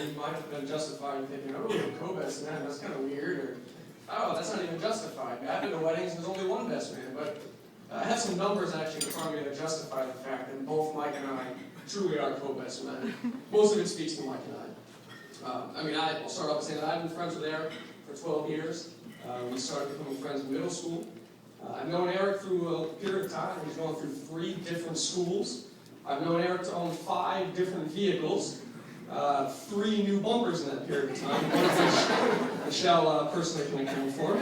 you might have been justified in thinking, oh, co-best man, that's kind of weird, or oh, that's not even justified. I've been to weddings, there's only one best man, but I have some numbers actually in front of me that justify the fact that both Mike and I truly are co-best men. Most of it speaks to Mike and I. I'll start off by saying that I've been friends with Eric for 12 years. We started becoming friends in middle school. I've known Eric through a period of time. He's gone through 3 different schools. I've known Eric to own 5 different vehicles. 3 new bumpers in that period of time, one of which Michelle personally can account for.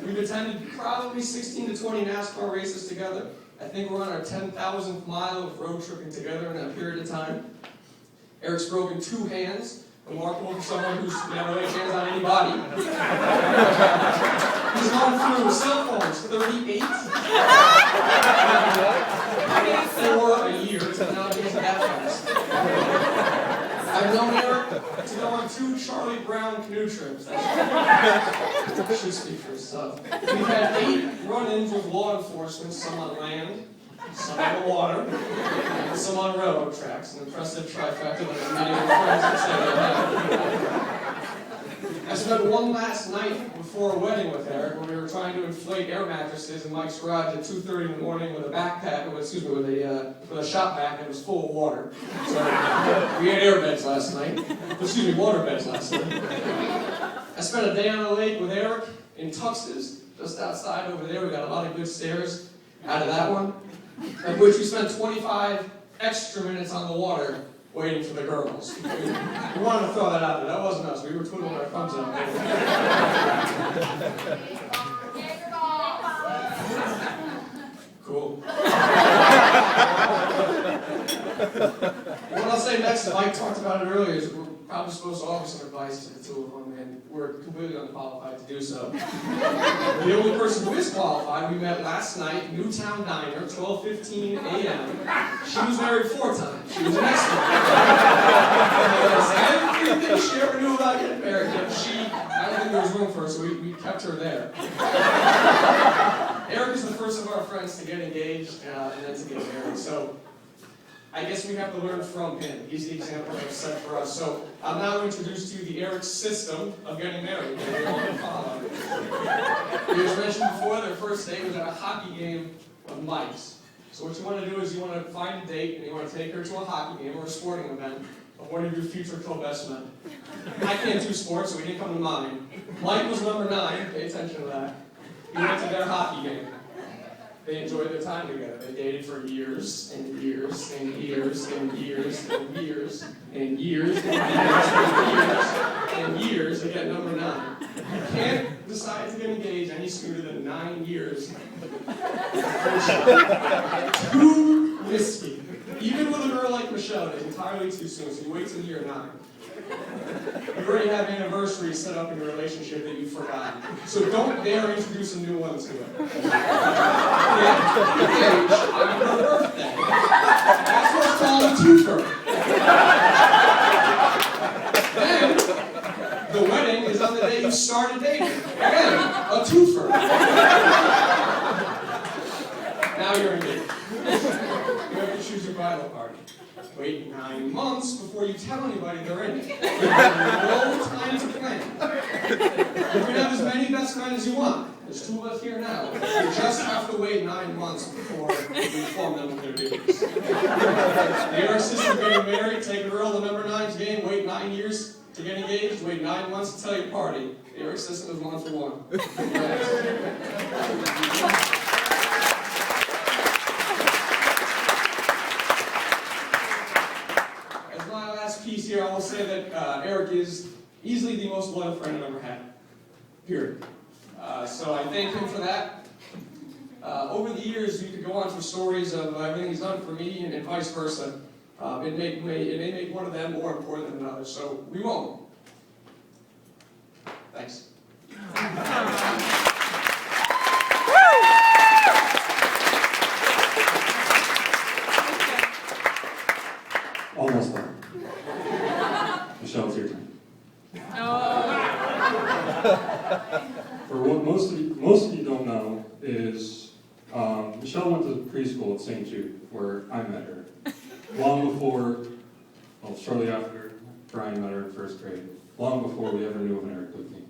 We've attended probably 16 to 20 NASCAR races together. I think we're on our 10,000th mile of road tripping together in that period of time. Eric's broken 2 hands, remarkable for someone who's never laid hands on anybody. He's gone through cell phones, 38. 4 a year, so now he's that fast. I've known Eric to go on 2 Charlie Brown canoe trips. That should speak for itself. We've had 8 run-ins with law enforcement, some on land, some on the water, and some on railroad tracks. An impressive trifecta that many of our friends would say they have. I spent one last night before a wedding with Eric when we were trying to inflate air mattresses in Mike's garage at 2:30 in the morning with a backpack, with a shop vac that was full of water. So we had air beds last night. Water beds last night. I spent a day on the lake with Eric in Tuxes, just outside over there. We got a lot of good stares out of that one, of which we spent 25 extra minutes on the water waiting for the girls. We wanted to throw that out there. That wasn't us. We were twiddling our thumbs out there. Cool. What I'll say next, Mike talked about it earlier, is we're probably supposed to offer some advice to the 2 of them, and we're completely unqualified to do so. The only person who is qualified, we met last night, Newtown Diner, 12:15 a.m. She was married 4 times. She was an expert. Everything she ever knew about getting married, yet I don't think there was room for her, so we kept her there. Eric is the first of our friends to get engaged and then to get married, so I guess we have to learn from him. He's the example that's set for us. So I'll now introduce to you the Eric system of getting married. It was mentioned before, their first date was at a hockey game of Mike's. So what you want to do is you want to find a date and you want to take her to a hockey game or a sporting event of one of your future co-best men. I can't do sports, so he didn't come to mind. Mike was number 9, pay attention to that. He went to their hockey game. They enjoyed their time together. They dated for years and years and years and years and years and years and years and years to get number 9. You can't decide to get engaged any sooner than 9 years. Too risky. Even with a girl like Michelle, it's entirely too soon, so you wait till year 9. You already have anniversaries set up in your relationship that you've forgotten. So don't dare introduce a new one to it. Engage on her birthday. That's what's called a twofer. Then, the wedding is on the day you started dating. Again, a twofer. Now you're engaged. You have to choose your bridal party. Wait 9 months before you tell anybody they're in it. You have no time to plan. You can have as many best men as you want. There's 2 of us here now. You just have to wait 9 months before you inform them of their duties. The Eric system of getting married, take a girl to number 9's game, wait 9 years to get engaged, wait 9 months to tell your party. The Eric system is 1 for 1. Piece here, I will say that Eric is easily the most loyal friend I've ever had. Period. So I thank him for that. Over the years, you could go on for stories of everything he's done for me and vice versa. It may make one of them more important than another, so we won't. Thanks. Almost done. Michelle, it's your turn. For what most of you don't know is Michelle went to preschool at St. Jude, where I met her. Long before, well, shortly after Brian met her in first grade, long before we ever knew of an Eric Whitney.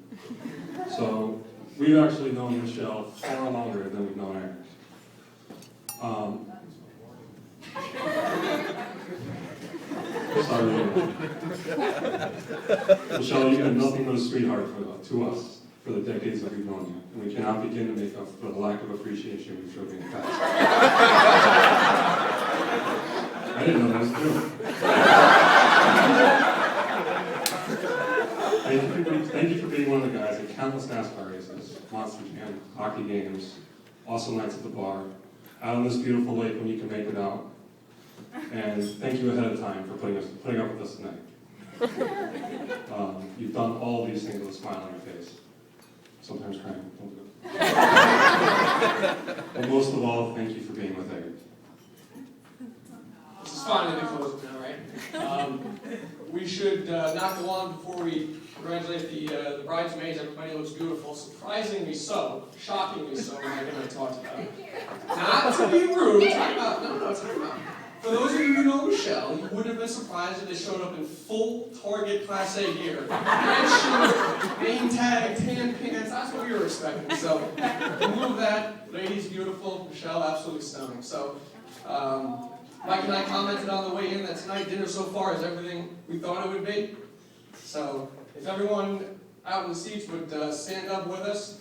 So we've actually known Michelle far longer than we've known Eric. Sorry. Michelle, you've been nothing but a sweetheart to us for the decades that we've known you, and we cannot begin to make up for the lack of appreciation we've showed you in the past. I didn't know that was true. Thank you for being one of the guys at countless NASCAR races, Monster Jam, hockey games, awesome nights at the bar, out on this beautiful lake when you can make it out. And thank you ahead of time for putting up with us tonight. You've done all these things with a smile on your face. Sometimes crying. Don't do it. But most of all, thank you for being with Eric. This is finally the close now, right? We should not go on before we congratulate the bridesmaids. Everybody looks beautiful. Surprisingly so, shockingly so, when I talked about it. Not to be rude, talk about, no, talk about. For those of you who know Michelle, you wouldn't have been surprised if they showed up in full Target Class A gear. Red shirt, name tag, tan pants, that's what we were expecting. So, remove that. Lady's beautiful, Michelle absolutely stunning. So, Mike and I commented on the way in that tonight dinner so far is everything we thought it would be. So, if everyone out in the seats would stand up with us,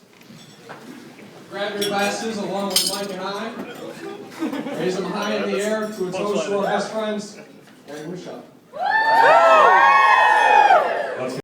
grab your glasses along with Mike and I, raise them high in the air to a toast to our best friends, Eric and Michelle.